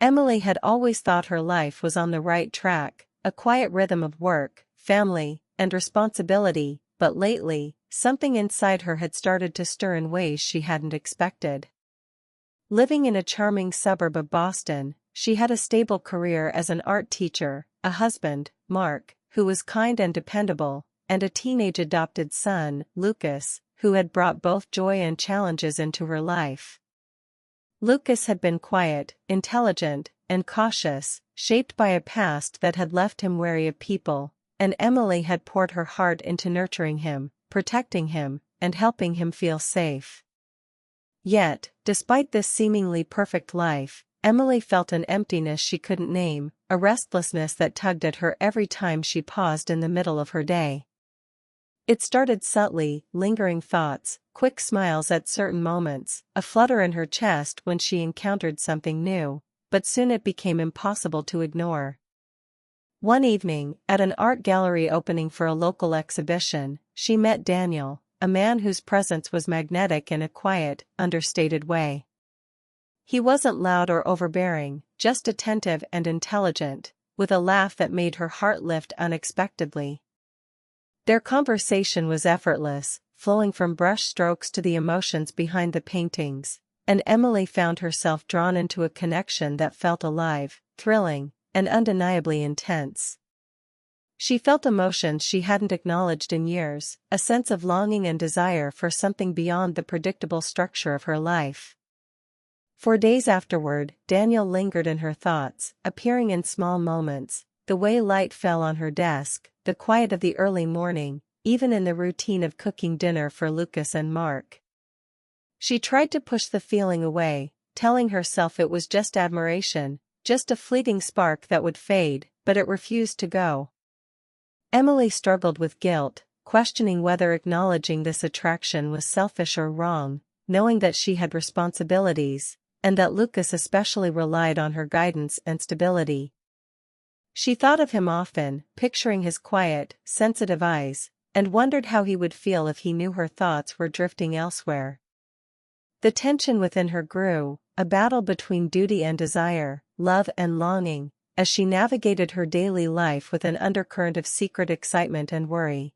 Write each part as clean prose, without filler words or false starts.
Emily had always thought her life was on the right track, a quiet rhythm of work, family, and responsibility, but lately, something inside her had started to stir in ways she hadn't expected. Living in a charming suburb of Boston, she had a stable career as an art teacher, a husband, Mark, who was kind and dependable, and a teenage adopted son, Lucas, who had brought both joy and challenges into her life. Lucas had been quiet, intelligent, and cautious, shaped by a past that had left him wary of people, and Emily had poured her heart into nurturing him, protecting him, and helping him feel safe. Yet, despite this seemingly perfect life, Emily felt an emptiness she couldn't name, a restlessness that tugged at her every time she paused in the middle of her day. It started subtly, lingering thoughts, quick smiles at certain moments, a flutter in her chest when she encountered something new, but soon it became impossible to ignore. One evening, at an art gallery opening for a local exhibition, she met Daniel, a man whose presence was magnetic in a quiet, understated way. He wasn't loud or overbearing, just attentive and intelligent, with a laugh that made her heart lift unexpectedly. Their conversation was effortless, flowing from brush strokes to the emotions behind the paintings, and Emily found herself drawn into a connection that felt alive, thrilling, and undeniably intense. She felt emotions she hadn't acknowledged in years, a sense of longing and desire for something beyond the predictable structure of her life. For days afterward, Daniel lingered in her thoughts, appearing in small moments, the way light fell on her desk, the quiet of the early morning, even in the routine of cooking dinner for Lucas and Mark. She tried to push the feeling away, telling herself it was just admiration, just a fleeting spark that would fade, but it refused to go. Emily struggled with guilt, questioning whether acknowledging this attraction was selfish or wrong, knowing that she had responsibilities, and that Lucas especially relied on her guidance and stability. She thought of him often, picturing his quiet, sensitive eyes, and wondered how he would feel if he knew her thoughts were drifting elsewhere. The tension within her grew, a battle between duty and desire, love and longing, as she navigated her daily life with an undercurrent of secret excitement and worry.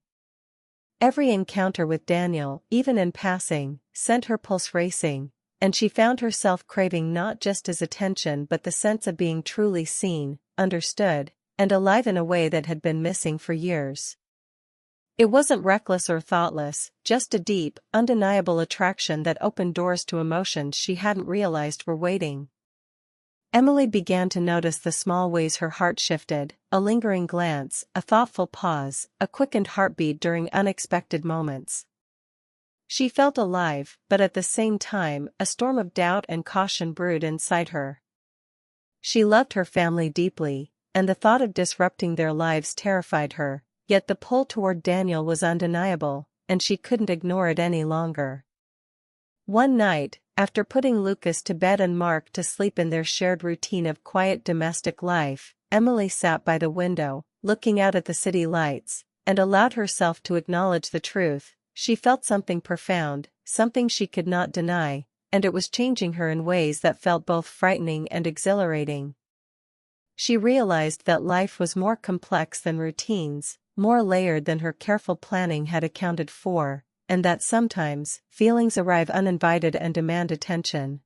Every encounter with Daniel, even in passing, sent her pulse racing, and she found herself craving not just his attention but the sense of being truly seen, understood, and alive in a way that had been missing for years. It wasn't reckless or thoughtless, just a deep, undeniable attraction that opened doors to emotions she hadn't realized were waiting. Emily began to notice the small ways her heart shifted, a lingering glance, a thoughtful pause, a quickened heartbeat during unexpected moments. She felt alive, but at the same time, a storm of doubt and caution brewed inside her. She loved her family deeply, and the thought of disrupting their lives terrified her, yet the pull toward Daniel was undeniable, and she couldn't ignore it any longer. One night, after putting Lucas to bed and Mark to sleep in their shared routine of quiet domestic life, Emily sat by the window, looking out at the city lights, and allowed herself to acknowledge the truth. She felt something profound, something she could not deny, and it was changing her in ways that felt both frightening and exhilarating. She realized that life was more complex than routines, more layered than her careful planning had accounted for, and that sometimes, feelings arrive uninvited and demand attention.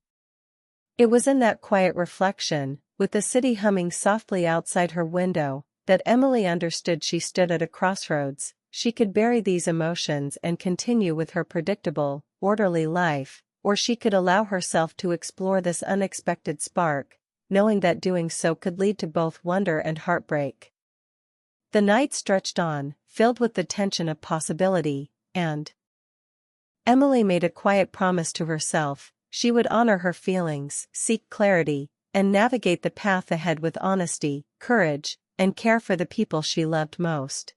It was in that quiet reflection, with the city humming softly outside her window, that Emily understood she stood at a crossroads. She could bury these emotions and continue with her predictable, orderly life, or she could allow herself to explore this unexpected spark, knowing that doing so could lead to both wonder and heartbreak. The night stretched on, filled with the tension of possibility, and Emily made a quiet promise to herself: she would honor her feelings, seek clarity, and navigate the path ahead with honesty, courage, and care for the people she loved most.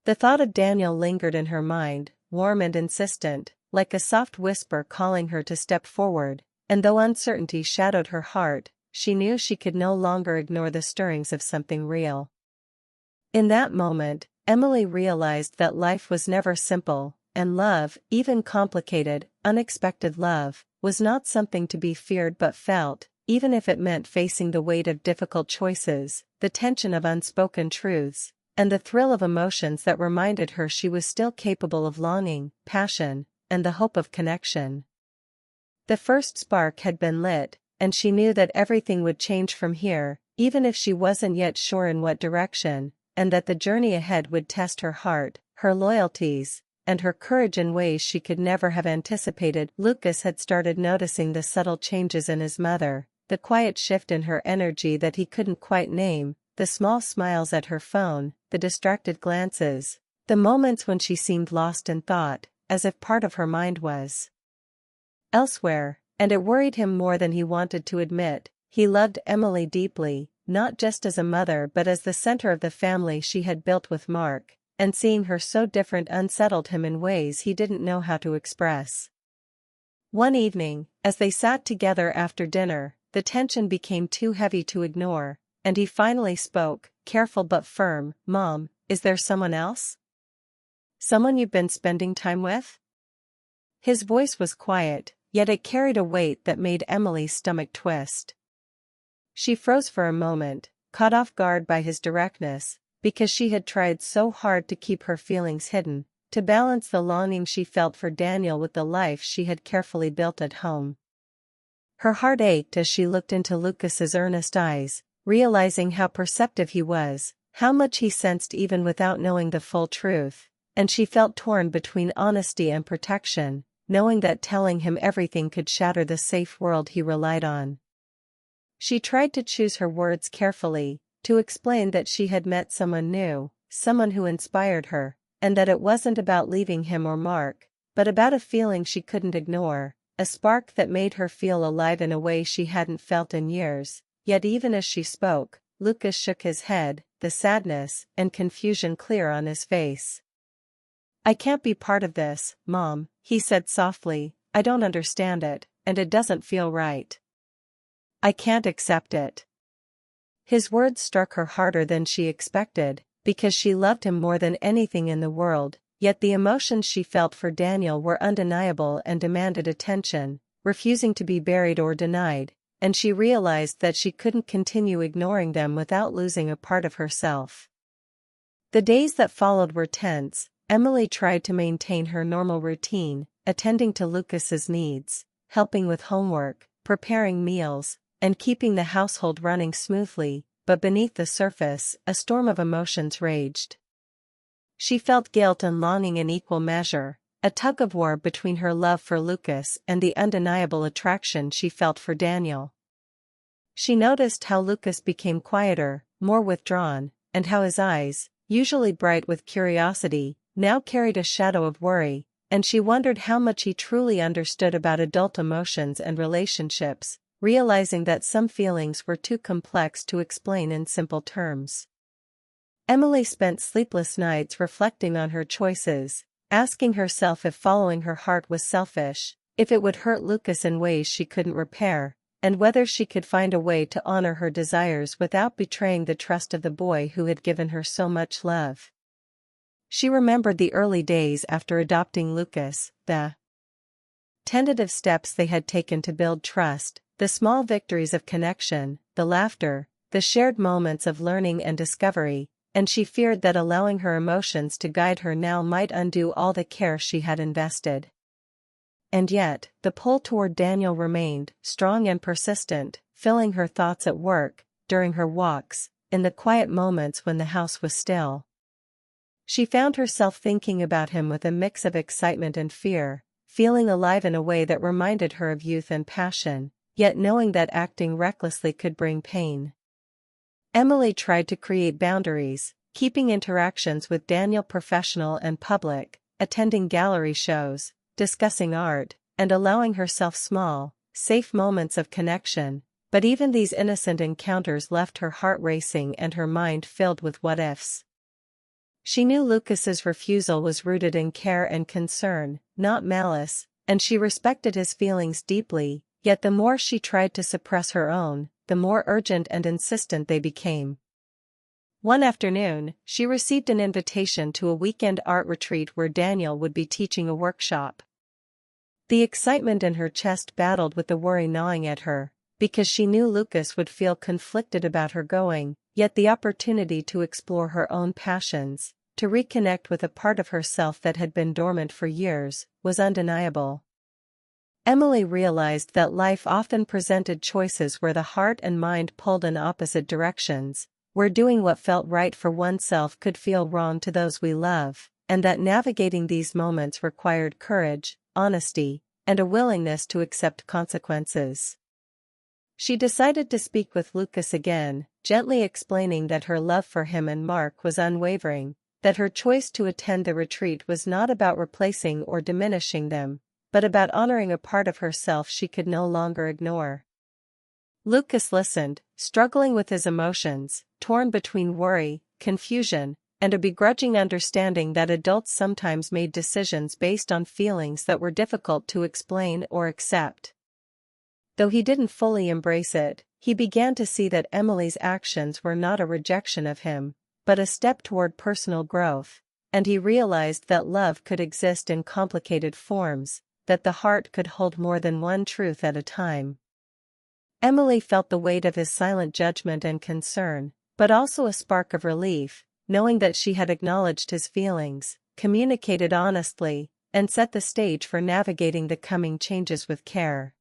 The thought of Daniel lingered in her mind, warm and insistent, like a soft whisper calling her to step forward, and though uncertainty shadowed her heart, she knew she could no longer ignore the stirrings of something real. In that moment, Emily realized that life was never simple, and love, even complicated, unexpected love, was not something to be feared but felt, even if it meant facing the weight of difficult choices, the tension of unspoken truths, and the thrill of emotions that reminded her she was still capable of longing, passion, and the hope of connection. The first spark had been lit, and she knew that everything would change from here, even if she wasn't yet sure in what direction, and that the journey ahead would test her heart, her loyalties, and her courage in ways she could never have anticipated. Lucas had started noticing the subtle changes in his mother, the quiet shift in her energy that he couldn't quite name, the small smiles at her phone, the distracted glances, the moments when she seemed lost in thought, as if part of her mind was elsewhere, and it worried him more than he wanted to admit. He loved Emily deeply, not just as a mother but as the center of the family she had built with Mark, and seeing her so different unsettled him in ways he didn't know how to express. One evening, as they sat together after dinner, the tension became too heavy to ignore, and he finally spoke, careful but firm. "Mom, is there someone else? Someone you've been spending time with?" His voice was quiet, yet it carried a weight that made Emily's stomach twist. She froze for a moment, caught off guard by his directness, because she had tried so hard to keep her feelings hidden, to balance the longing she felt for Daniel with the life she had carefully built at home. Her heart ached as she looked into Lucas's earnest eyes, realizing how perceptive he was, how much he sensed even without knowing the full truth, and she felt torn between honesty and protection, knowing that telling him everything could shatter the safe world he relied on. She tried to choose her words carefully, to explain that she had met someone new, someone who inspired her, and that it wasn't about leaving him or Mark, but about a feeling she couldn't ignore, a spark that made her feel alive in a way she hadn't felt in years. Yet even as she spoke, Lucas shook his head, the sadness and confusion clear on his face. "I can't be part of this, Mom," he said softly. "I don't understand it, and it doesn't feel right. I can't accept it." His words struck her harder than she expected, because she loved him more than anything in the world, yet the emotions she felt for Daniel were undeniable and demanded attention, refusing to be buried or denied, and she realized that she couldn't continue ignoring them without losing a part of herself. The days that followed were tense. Emily tried to maintain her normal routine, attending to Lucas's needs, helping with homework, preparing meals, and keeping the household running smoothly, but beneath the surface, a storm of emotions raged. She felt guilt and longing in equal measure, a tug-of-war between her love for Lucas and the undeniable attraction she felt for Daniel. She noticed how Lucas became quieter, more withdrawn, and how his eyes, usually bright with curiosity, now carried a shadow of worry, and she wondered how much he truly understood about adult emotions and relationships, realizing that some feelings were too complex to explain in simple terms. Emily spent sleepless nights reflecting on her choices, asking herself if following her heart was selfish, if it would hurt Lucas in ways she couldn't repair, and whether she could find a way to honor her desires without betraying the trust of the boy who had given her so much love. She remembered the early days after adopting Lucas, the tentative steps they had taken to build trust, the small victories of connection, the laughter, the shared moments of learning and discovery, and she feared that allowing her emotions to guide her now might undo all the care she had invested. And yet, the pull toward Daniel remained, strong and persistent, filling her thoughts at work, during her walks, in the quiet moments when the house was still. She found herself thinking about him with a mix of excitement and fear, feeling alive in a way that reminded her of youth and passion, yet knowing that acting recklessly could bring pain. Emily tried to create boundaries, keeping interactions with Daniel professional and public, attending gallery shows, discussing art, and allowing herself small, safe moments of connection, but even these innocent encounters left her heart racing and her mind filled with what-ifs. She knew Lucas's refusal was rooted in care and concern, not malice, and she respected his feelings deeply, yet the more she tried to suppress her own, the more urgent and insistent they became. One afternoon, she received an invitation to a weekend art retreat where Daniel would be teaching a workshop. The excitement in her chest battled with the worry gnawing at her, because she knew Lucas would feel conflicted about her going, yet the opportunity to explore her own passions, to reconnect with a part of herself that had been dormant for years, was undeniable. Emily realized that life often presented choices where the heart and mind pulled in opposite directions, where doing what felt right for oneself could feel wrong to those we love, and that navigating these moments required courage, honesty, and a willingness to accept consequences. She decided to speak with Lucas again, gently explaining that her love for him and Mark was unwavering, that her choice to attend the retreat was not about replacing or diminishing them, but about honoring a part of herself she could no longer ignore. Lucas listened, struggling with his emotions, torn between worry, confusion, and a begrudging understanding that adults sometimes made decisions based on feelings that were difficult to explain or accept. Though he didn't fully embrace it, he began to see that Emily's actions were not a rejection of him, but a step toward personal growth, and he realized that love could exist in complicated forms, that the heart could hold more than one truth at a time. Emily felt the weight of his silent judgment and concern, but also a spark of relief, knowing that she had acknowledged his feelings, communicated honestly, and set the stage for navigating the coming changes with care.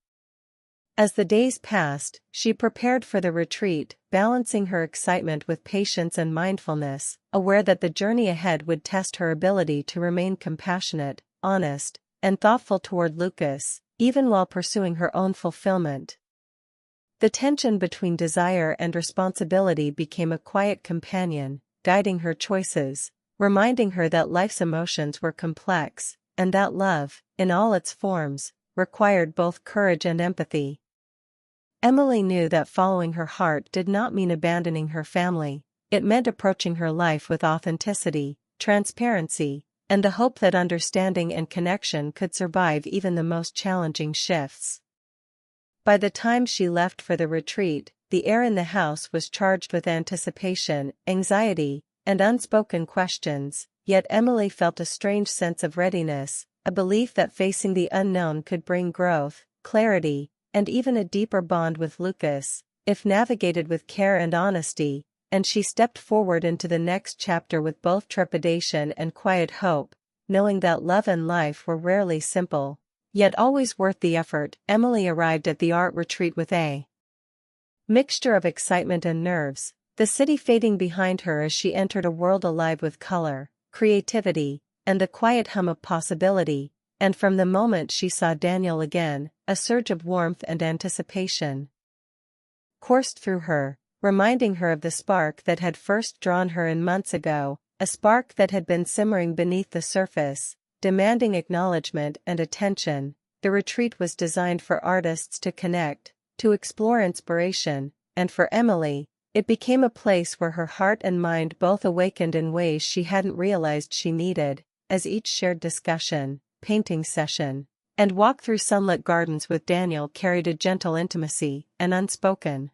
As the days passed, she prepared for the retreat, balancing her excitement with patience and mindfulness, aware that the journey ahead would test her ability to remain compassionate, honest, and thoughtful toward Lucas, even while pursuing her own fulfillment. The tension between desire and responsibility became a quiet companion, guiding her choices, reminding her that life's emotions were complex, and that love, in all its forms, required both courage and empathy. Emily knew that following her heart did not mean abandoning her family, it meant approaching her life with authenticity, transparency, and the hope that understanding and connection could survive even the most challenging shifts. By the time she left for the retreat, the air in the house was charged with anticipation, anxiety, and unspoken questions, yet Emily felt a strange sense of readiness, a belief that facing the unknown could bring growth, clarity, and even a deeper bond with Lucas, if navigated with care and honesty, and she stepped forward into the next chapter with both trepidation and quiet hope, knowing that love and life were rarely simple, yet always worth the effort. Emily arrived at the art retreat with a mixture of excitement and nerves, the city fading behind her as she entered a world alive with color, creativity, and the quiet hum of possibility, and from the moment she saw Daniel again, a surge of warmth and anticipation coursed through her, reminding her of the spark that had first drawn her in months ago, a spark that had been simmering beneath the surface, demanding acknowledgement and attention. The retreat was designed for artists to connect, to explore inspiration, and for Emily, it became a place where her heart and mind both awakened in ways she hadn't realized she needed, as each shared discussion, painting session, and walk through sunlit gardens with Daniel carried a gentle intimacy, an unspoken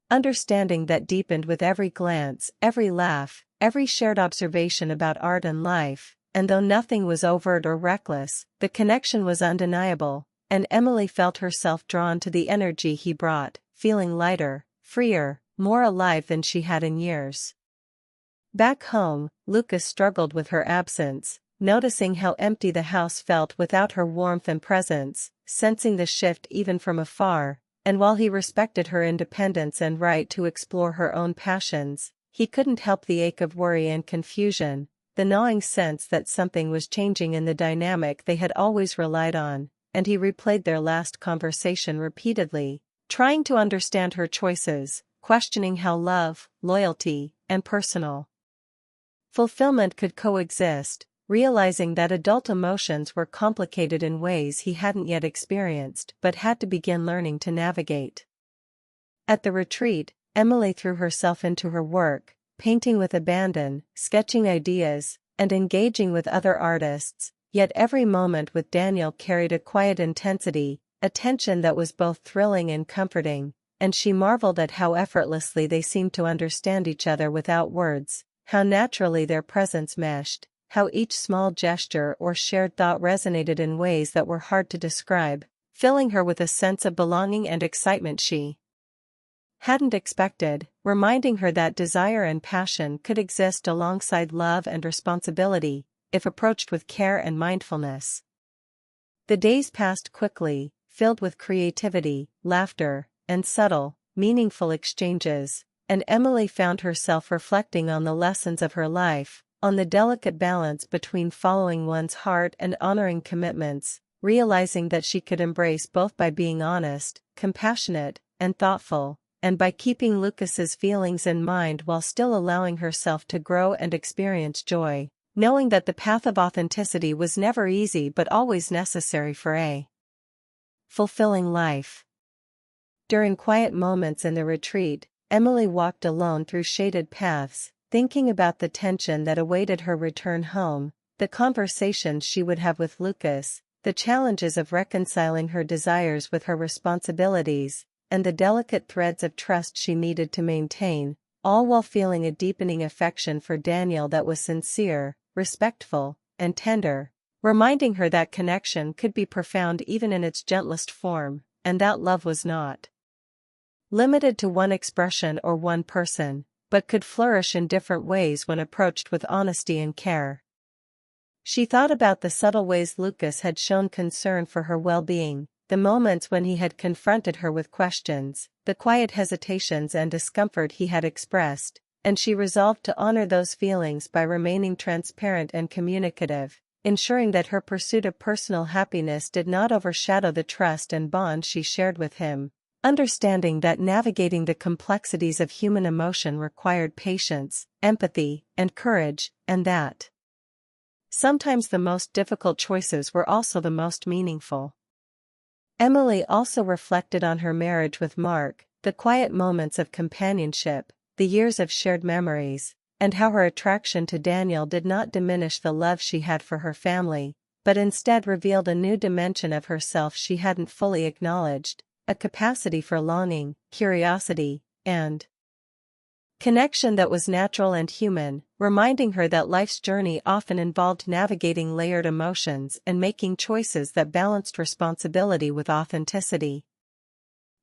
understanding that deepened with every glance, every laugh, every shared observation about art and life, and though nothing was overt or reckless, the connection was undeniable, and Emily felt herself drawn to the energy he brought, feeling lighter, freer, more alive than she had in years. Back home, Lucas struggled with her absence, noticing how empty the house felt without her warmth and presence, sensing the shift even from afar, and while he respected her independence and right to explore her own passions, he couldn't help the ache of worry and confusion, the gnawing sense that something was changing in the dynamic they had always relied on, and he replayed their last conversation repeatedly, trying to understand her choices, questioning how love, loyalty, and personal fulfillment could coexist, realizing that adult emotions were complicated in ways he hadn't yet experienced but had to begin learning to navigate. At the retreat, Emily threw herself into her work, painting with abandon, sketching ideas, and engaging with other artists, yet every moment with Daniel carried a quiet intensity, a tension that was both thrilling and comforting, and she marveled at how effortlessly they seemed to understand each other without words, how naturally their presence meshed, how each small gesture or shared thought resonated in ways that were hard to describe. filling her with a sense of belonging and excitement she hadn't expected, reminding her that desire and passion could exist alongside love and responsibility, if approached with care and mindfulness. The days passed quickly, filled with creativity, laughter, and subtle, meaningful exchanges, and Emily found herself reflecting on the lessons of her life, on the delicate balance between following one's heart and honoring commitments, realizing that she could embrace both by being honest, compassionate, and thoughtful, and by keeping Lucas's feelings in mind while still allowing herself to grow and experience joy, knowing that the path of authenticity was never easy but always necessary for a fulfilling life. During quiet moments in the retreat, Emily walked alone through shaded paths, thinking about the tension that awaited her return home, the conversations she would have with Lucas, the challenges of reconciling her desires with her responsibilities, and the delicate threads of trust she needed to maintain, all while feeling a deepening affection for Daniel that was sincere, respectful, and tender, reminding her that connection could be profound even in its gentlest form, and that love was not limited to one expression or one person, but could flourish in different ways when approached with honesty and care. She thought about the subtle ways Lucas had shown concern for her well-being, the moments when he had confronted her with questions, the quiet hesitations and discomfort he had expressed, and she resolved to honor those feelings by remaining transparent and communicative, ensuring that her pursuit of personal happiness did not overshadow the trust and bond she shared with him, understanding that navigating the complexities of human emotion required patience, empathy, and courage, and that sometimes the most difficult choices were also the most meaningful. Emily also reflected on her marriage with Mark, the quiet moments of companionship, the years of shared memories, and how her attraction to Daniel did not diminish the love she had for her family, but instead revealed a new dimension of herself she hadn't fully acknowledged, a capacity for longing, curiosity, and connection that was natural and human, reminding her that life's journey often involved navigating layered emotions and making choices that balanced responsibility with authenticity.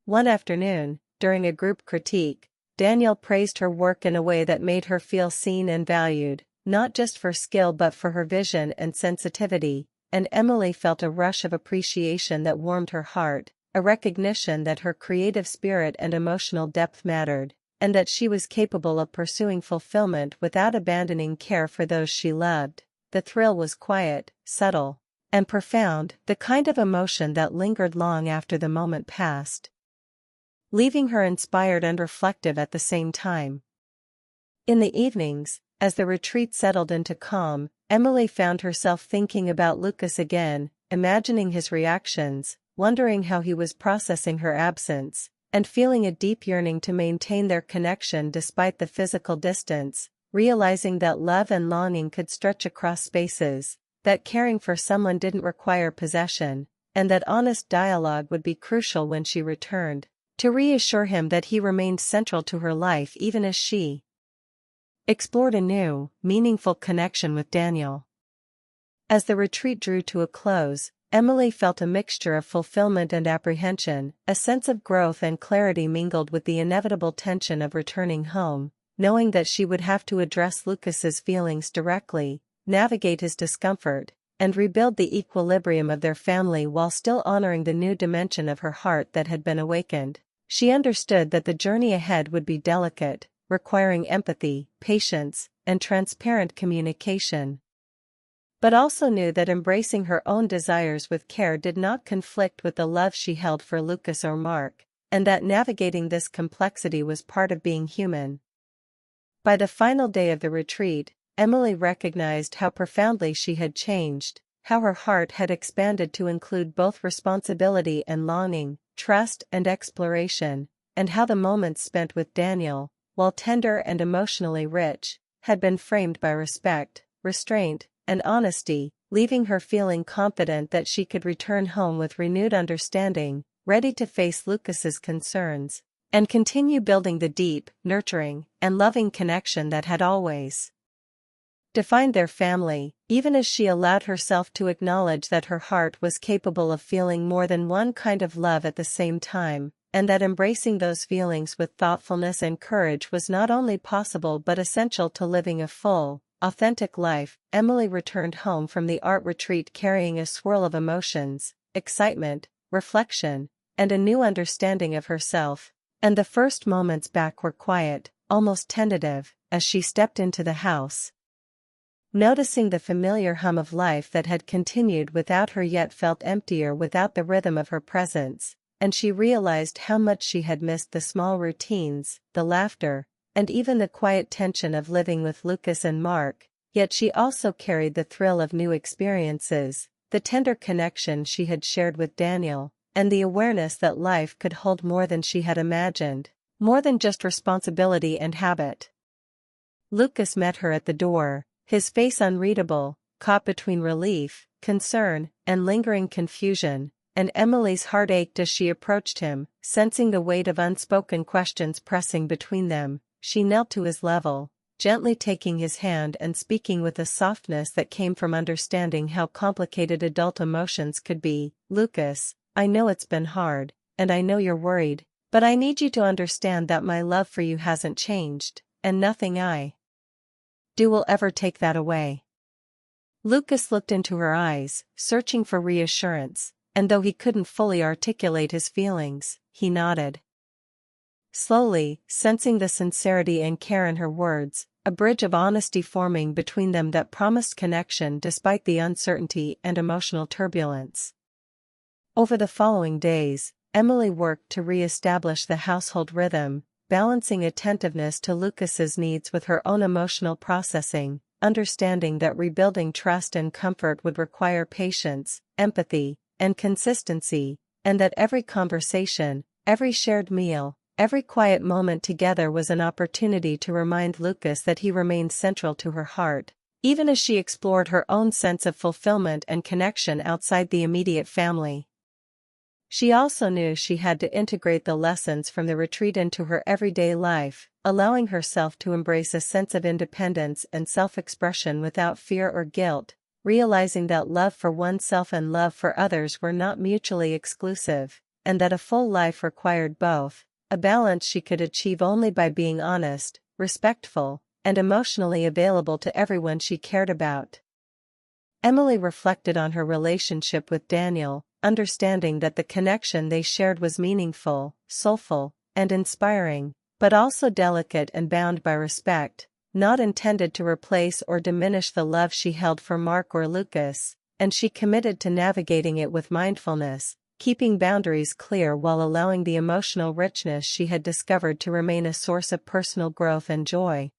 One afternoon, during a group critique, Daniel praised her work in a way that made her feel seen and valued, not just for skill but for her vision and sensitivity, and Emily felt a rush of appreciation that warmed her heart, a recognition that her creative spirit and emotional depth mattered, and that she was capable of pursuing fulfillment without abandoning care for those she loved. The thrill was quiet, subtle, and profound, the kind of emotion that lingered long after the moment passed, leaving her inspired and reflective at the same time. In the evenings, as the retreat settled into calm, Emily found herself thinking about Lucas again, imagining his reactions, wondering how he was processing her absence, and feeling a deep yearning to maintain their connection despite the physical distance, realizing that love and longing could stretch across spaces, that caring for someone didn't require possession, and that honest dialogue would be crucial when she returned, to reassure him that he remained central to her life even as she explored a new, meaningful connection with Daniel. As the retreat drew to a close, Emily felt a mixture of fulfillment and apprehension, a sense of growth and clarity mingled with the inevitable tension of returning home, knowing that she would have to address Lucas's feelings directly, navigate his discomfort, and rebuild the equilibrium of their family while still honoring the new dimension of her heart that had been awakened. She understood that the journey ahead would be delicate, requiring empathy, patience, and transparent communication, but also knew that embracing her own desires with care did not conflict with the love she held for Lucas or Mark, and that navigating this complexity was part of being human. By the final day of the retreat, Emily recognized how profoundly she had changed, how her heart had expanded to include both responsibility and longing, trust and exploration, and how the moments spent with Daniel, while tender and emotionally rich, had been framed by respect, restraint, and honesty, leaving her feeling confident that she could return home with renewed understanding, ready to face Lucas's concerns, and continue building the deep, nurturing, and loving connection that had always defined their family, even as she allowed herself to acknowledge that her heart was capable of feeling more than one kind of love at the same time, and that embracing those feelings with thoughtfulness and courage was not only possible but essential to living a full, authentic life. Emily returned home from the art retreat carrying a swirl of emotions, excitement, reflection, and a new understanding of herself, and the first moments back were quiet, almost tentative, as she stepped into the house. Noticing the familiar hum of life that had continued without her yet felt emptier without the rhythm of her presence, and she realized how much she had missed the small routines, the laughter, and even the quiet tension of living with Lucas and Mark. Yet she also carried the thrill of new experiences, the tender connection she had shared with Daniel, and the awareness that life could hold more than she had imagined, more than just responsibility and habit. Lucas met her at the door, his face unreadable, caught between relief, concern, and lingering confusion, and Emily's heart ached as she approached him, sensing the weight of unspoken questions pressing between them. She knelt to his level, gently taking his hand and speaking with a softness that came from understanding how complicated adult emotions could be. "Lucas, I know it's been hard, and I know you're worried, but I need you to understand that my love for you hasn't changed, and nothing I do will ever take that away." Lucas looked into her eyes, searching for reassurance, and though he couldn't fully articulate his feelings, he nodded. Slowly, sensing the sincerity and care in her words, a bridge of honesty forming between them that promised connection despite the uncertainty and emotional turbulence. Over the following days, Emily worked to re-establish the household rhythm, balancing attentiveness to Lucas's needs with her own emotional processing, understanding that rebuilding trust and comfort would require patience, empathy, and consistency, and that every conversation, every shared meal, every quiet moment together was an opportunity to remind Lucas that he remained central to her heart, even as she explored her own sense of fulfillment and connection outside the immediate family. She also knew she had to integrate the lessons from the retreat into her everyday life, allowing herself to embrace a sense of independence and self-expression without fear or guilt, realizing that love for oneself and love for others were not mutually exclusive, and that a full life required both, a balance she could achieve only by being honest, respectful, and emotionally available to everyone she cared about. Emily reflected on her relationship with Daniel, understanding that the connection they shared was meaningful, soulful, and inspiring, but also delicate and bound by respect, not intended to replace or diminish the love she held for Mark or Lucas, and she committed to navigating it with mindfulness, keeping boundaries clear while allowing the emotional richness she had discovered to remain a source of personal growth and joy.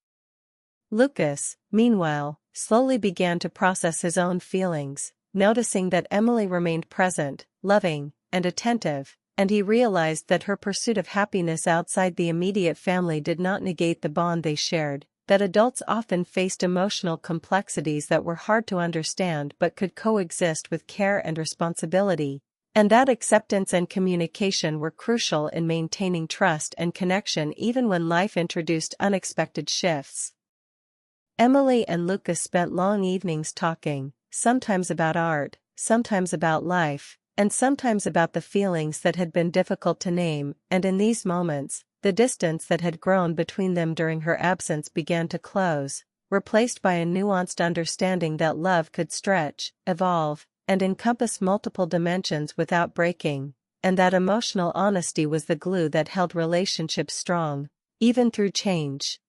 Lucas, meanwhile, slowly began to process his own feelings, noticing that Emily remained present, loving, and attentive, and he realized that her pursuit of happiness outside the immediate family did not negate the bond they shared, that adults often faced emotional complexities that were hard to understand but could coexist with care and responsibility, and that acceptance and communication were crucial in maintaining trust and connection even when life introduced unexpected shifts. Emily and Lucas spent long evenings talking, sometimes about art, sometimes about life, and sometimes about the feelings that had been difficult to name, and in these moments, the distance that had grown between them during her absence began to close, replaced by a nuanced understanding that love could stretch, evolve, and encompass multiple dimensions without breaking, and that emotional honesty was the glue that held relationships strong, even through change.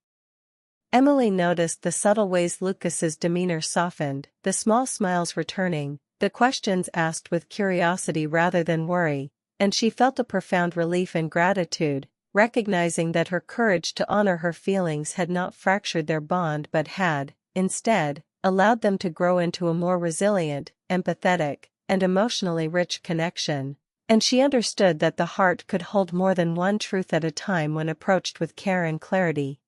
Emily noticed the subtle ways Lucas's demeanor softened, the small smiles returning, the questions asked with curiosity rather than worry, and she felt a profound relief and gratitude, recognizing that her courage to honor her feelings had not fractured their bond but had, instead, allowed them to grow into a more resilient, empathetic, and emotionally rich connection, and she understood that the heart could hold more than one truth at a time when approached with care and clarity.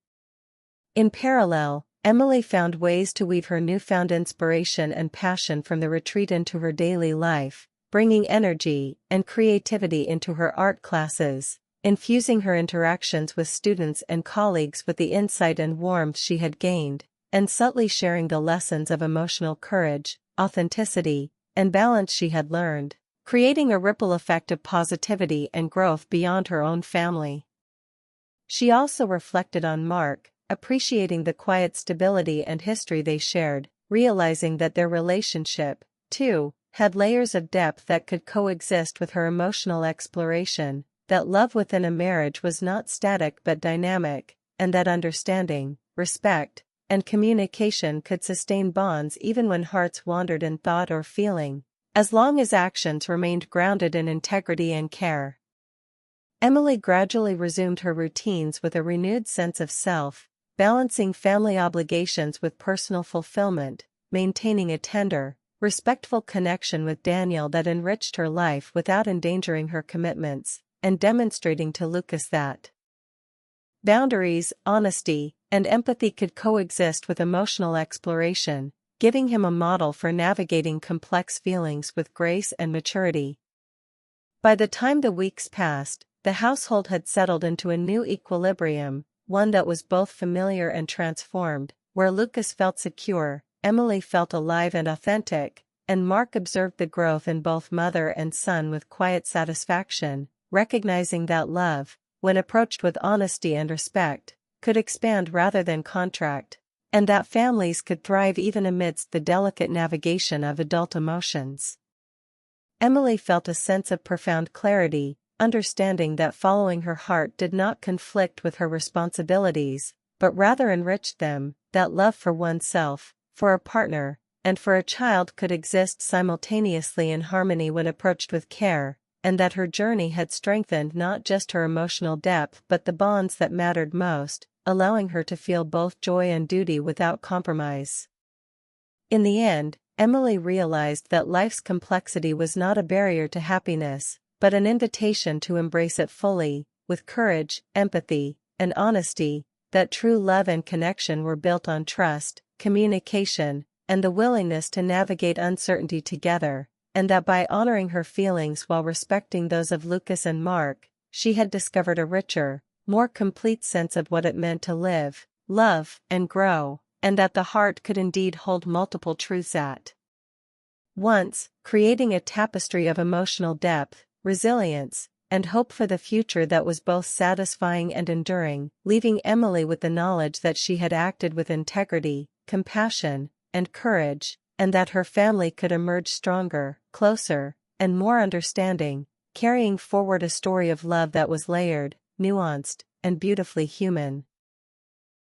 In parallel, Emily found ways to weave her newfound inspiration and passion from the retreat into her daily life, bringing energy and creativity into her art classes, infusing her interactions with students and colleagues with the insight and warmth she had gained, and subtly sharing the lessons of emotional courage, authenticity, and balance she had learned, creating a ripple effect of positivity and growth beyond her own family. She also reflected on Mark, appreciating the quiet stability and history they shared, realizing that their relationship, too, had layers of depth that could coexist with her emotional exploration, that love within a marriage was not static but dynamic, and that understanding, respect, and communication could sustain bonds even when hearts wandered in thought or feeling, as long as actions remained grounded in integrity and care. Emily gradually resumed her routines with a renewed sense of self, balancing family obligations with personal fulfillment, maintaining a tender, respectful connection with Daniel that enriched her life without endangering her commitments, and demonstrating to Lucas that boundaries, honesty, and empathy could coexist with emotional exploration, giving him a model for navigating complex feelings with grace and maturity. By the time the weeks passed, the household had settled into a new equilibrium, one that was both familiar and transformed, where Lucas felt secure, Emily felt alive and authentic, and Mark observed the growth in both mother and son with quiet satisfaction, recognizing that love, when approached with honesty and respect, could expand rather than contract, and that families could thrive even amidst the delicate navigation of adult emotions. Emily felt a sense of profound clarity, understanding that following her heart did not conflict with her responsibilities, but rather enriched them, that love for oneself, for a partner, and for a child could exist simultaneously in harmony when approached with care, and that her journey had strengthened not just her emotional depth but the bonds that mattered most, allowing her to feel both joy and duty without compromise. In the end, Emily realized that life's complexity was not a barrier to happiness, but an invitation to embrace it fully, with courage, empathy, and honesty, that true love and connection were built on trust, communication, and the willingness to navigate uncertainty together, and that by honoring her feelings while respecting those of Lucas and Mark, she had discovered a richer, more complete sense of what it meant to live, love, and grow, and that the heart could indeed hold multiple truths at once, creating a tapestry of emotional depth, resilience, and hope for the future that was both satisfying and enduring, leaving Emily with the knowledge that she had acted with integrity, compassion, and courage, and that her family could emerge stronger, closer, and more understanding, carrying forward a story of love that was layered, nuanced, and beautifully human.